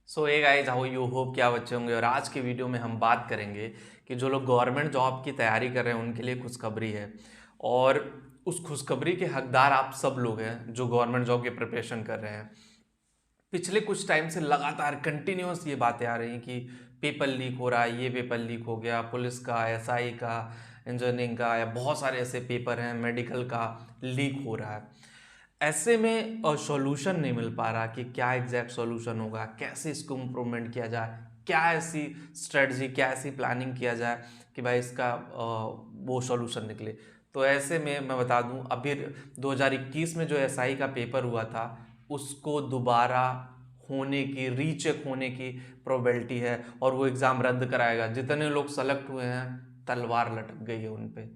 So A guys, how you hope क्या बच्चे होंगे। और आज की वीडियो में हम बात करेंगे कि जो लोग गवर्नमेंट जॉब की तैयारी कर रहे हैं उनके लिए खुशखबरी है। और उस खुशखबरी के हकदार आप सब लोग हैं जो गवर्नमेंट जॉब की प्रिपरेशन कर रहे हैं। पिछले कुछ टाइम से लगातार कंटिन्यूअस ये बातें आ रही हैं कि पेपर लीक हो रहा है, ये पेपर लीक हो गया, पुलिस का, एसआई का, इंजीनियरिंग का, या बहुत सारे ऐसे पेपर हैं, मेडिकल का लीक हो रहा है। ऐसे में सॉल्यूशन नहीं मिल पा रहा कि क्या एग्जैक्ट सॉल्यूशन होगा, कैसे इसको इम्प्रूवमेंट किया जाए, क्या ऐसी स्ट्रेटजी, क्या ऐसी प्लानिंग किया जाए कि भाई इसका वो सॉल्यूशन निकले। तो ऐसे में मैं बता दूं, अभी 2021 में जो एसआई का पेपर हुआ था उसको दोबारा होने की, रीचेक होने की प्रोबेबिलिटी है, और वो एग्ज़ाम रद्द कराएगा। जितने लोग सेलेक्ट हुए हैं तलवार लटक गई है उन पे।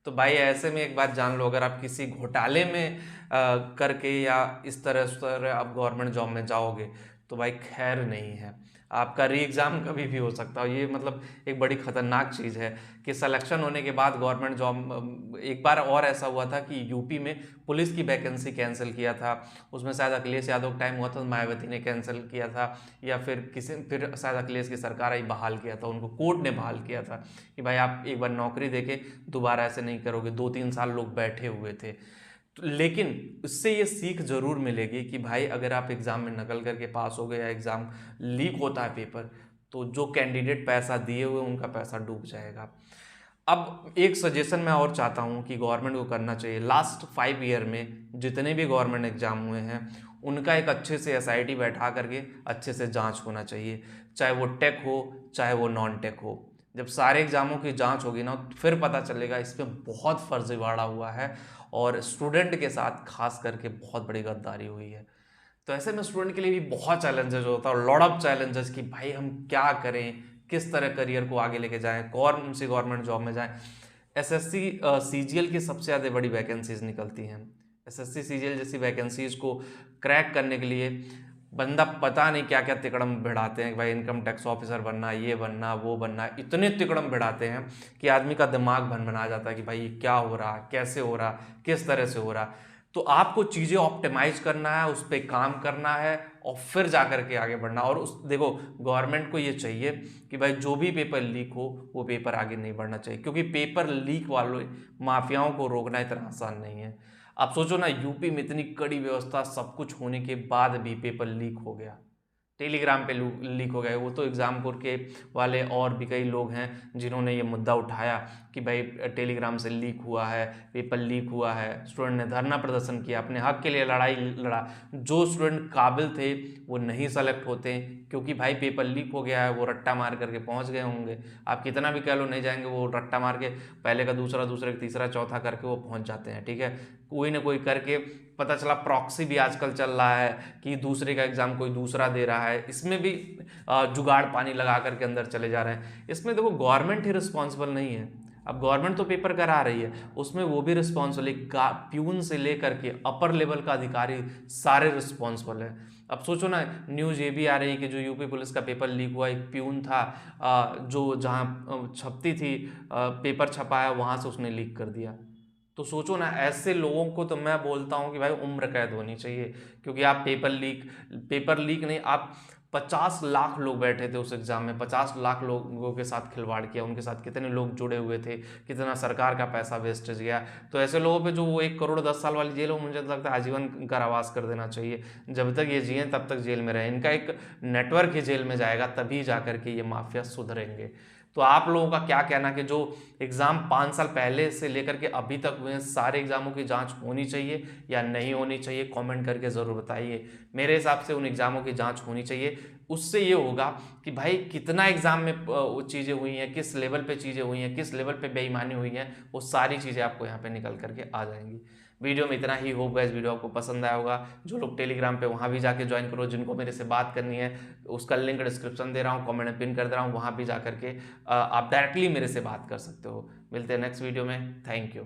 तो भाई ऐसे में एक बात जान लो, अगर आप किसी घोटाले में करके या इस तरह से आप गवर्नमेंट जॉब में जाओगे तो भाई खैर नहीं है। आपका री एग्ज़ाम कभी भी हो सकता है। ये मतलब एक बड़ी खतरनाक चीज़ है कि सिलेक्शन होने के बाद गवर्नमेंट जॉब, एक बार और ऐसा हुआ था कि यूपी में पुलिस की वैकेंसी कैंसिल किया था। उसमें शायद अखिलेश यादव का टाइम हुआ था तो मायावती ने कैंसिल किया था, या फिर शायद अखिलेश की सरकार आई बहाल किया था, उनको कोर्ट ने बहाल किया था कि भाई आप एक बार नौकरी देके दोबारा ऐसे नहीं करोगे। 2-3 साल लोग बैठे हुए थे। लेकिन इससे ये सीख जरूर मिलेगी कि भाई अगर आप एग्जाम में नकल करके पास हो गए या एग्जाम लीक होता है पेपर, तो जो कैंडिडेट पैसा दिए हुए उनका पैसा डूब जाएगा। अब एक सजेशन मैं और चाहता हूँ कि गवर्नमेंट को करना चाहिए, लास्ट 5 ईयर में जितने भी गवर्नमेंट एग्जाम हुए हैं उनका एक अच्छे से एसआईटी बैठा करके अच्छे से जांच होना चाहिए, चाहे वो टेक हो चाहे वो नॉन टेक हो। जब सारे एग्जामों की जांच होगी ना फिर पता चलेगा इसमें बहुत फर्जीवाड़ा हुआ है और स्टूडेंट के साथ खास करके बहुत बड़ी गद्दारी हुई है। तो ऐसे में स्टूडेंट के लिए भी बहुत चैलेंजेस होता है, लॉट ऑफ चैलेंजेस कि भाई हम क्या करें, किस तरह करियर को आगे लेके जाएं, कौन सी गवर्नमेंट जॉब में जाएं। एसएससी सीजीएल की सबसे ज़्यादा बड़ी वैकेंसीज निकलती हैं। एसएससी सीजीएल जैसी वैकेंसीज को क्रैक करने के लिए बंदा पता नहीं क्या क्या तिकड़म भिड़ाते हैं कि भाई इनकम टैक्स ऑफिसर बनना, ये बनना, वो बनना, इतने तिकड़म भिड़ाते हैं कि आदमी का दिमाग बना जाता है कि भाई ये क्या हो रहा, कैसे हो रहा, किस तरह से हो रहा। तो आपको चीज़ें ऑप्टिमाइज करना है, उस पर काम करना है और फिर जा कर के आगे बढ़ना। और उस देखो, गवर्नमेंट को ये चाहिए कि भाई जो भी पेपर लीक हो वो पेपर आगे नहीं बढ़ना चाहिए, क्योंकि पेपर लीक वालों माफियाओं को रोकना इतना आसान नहीं है। आप सोचो ना, यूपी में इतनी कड़ी व्यवस्था सब कुछ होने के बाद भी पेपर लीक हो गया, टेलीग्राम पे लीक हो गए। वो तो एग्जामपुर के वाले और भी कई लोग हैं जिन्होंने ये मुद्दा उठाया कि भाई टेलीग्राम से लीक हुआ है, पेपर लीक हुआ है। स्टूडेंट ने धरना प्रदर्शन किया, अपने हक के लिए लड़ाई लड़ा। जो स्टूडेंट काबिल थे वो नहीं सेलेक्ट होते क्योंकि भाई पेपर लीक हो गया है, वो रट्टा मार करके पहुंच गए होंगे। आप कितना भी कह लो नहीं जाएंगे, वो रट्टा मार के पहले का दूसरा, दूसरे का तीसरा, चौथा करके वो पहुंच जाते हैं। ठीक है, कोई ना कोई करके। पता चला प्रॉक्सी भी आजकल चल रहा है कि दूसरे का एग्जाम कोई दूसरा दे रहा है, इसमें भी जुगाड़ पानी लगा करके अंदर चले जा रहे हैं। इसमें देखो गवर्नमेंट ही रिस्पॉन्सिबल नहीं है। अब गवर्नमेंट तो पेपर करा रही है, उसमें वो भी रिस्पॉन्सिबल, प्यून से लेकर के अपर लेवल का अधिकारी सारे रिस्पॉन्सिबल है। अब सोचो ना, न्यूज़ ये भी आ रही है कि जो यूपी पुलिस का पेपर लीक हुआ, एक प्यून था जो जहाँ छपती थी, पेपर छपाया वहाँ से उसने लीक कर दिया। तो सोचो ना, ऐसे लोगों को तो मैं बोलता हूँ कि भाई उम्र कैद होनी चाहिए। क्योंकि आप पेपर लीक नहीं, आप 50 लाख लोग बैठे थे उस एग्जाम में, 50 लाख लोगों के साथ खिलवाड़ किया, उनके साथ कितने लोग जुड़े हुए थे, कितना सरकार का पैसा वेस्टेज गया। तो ऐसे लोगों पे जो वो 1 करोड़ 10 साल वाली जेल हो, मुझे तो लगता है आजीवन कारावास कर देना चाहिए। जब तक ये जिए तब तक जेल में रहे। इनका एक नेटवर्क ही जेल में जाएगा, तभी जा करके ये माफिया सुधरेंगे। तो आप लोगों का क्या कहना कि जो एग्ज़ाम 5 साल पहले से लेकर के अभी तक हुए हैं सारे एग्जामों की जांच होनी चाहिए या नहीं होनी चाहिए, कमेंट करके ज़रूर बताइए। मेरे हिसाब से उन एग्जामों की जांच होनी चाहिए। उससे ये होगा कि भाई कितना एग्जाम में वो चीज़ें हुई हैं, किस लेवल पे चीज़ें हुई हैं, किस लेवल पे बेईमानी हुई है, वो सारी चीज़ें आपको यहाँ पे निकल करके आ जाएंगी। वीडियो में इतना ही। होप गाइस वीडियो आपको पसंद आया होगा। जो लोग टेलीग्राम पे वहाँ भी जाके ज्वाइन करो, जिनको मेरे से बात करनी है उसका लिंक डिस्क्रिप्शन दे रहा हूँ, कमेंट में पिन कर दे रहा हूँ, वहाँ भी जा करके आप डायरेक्टली मेरे से बात कर सकते हो। मिलते हैं नेक्स्ट वीडियो में। Thank you.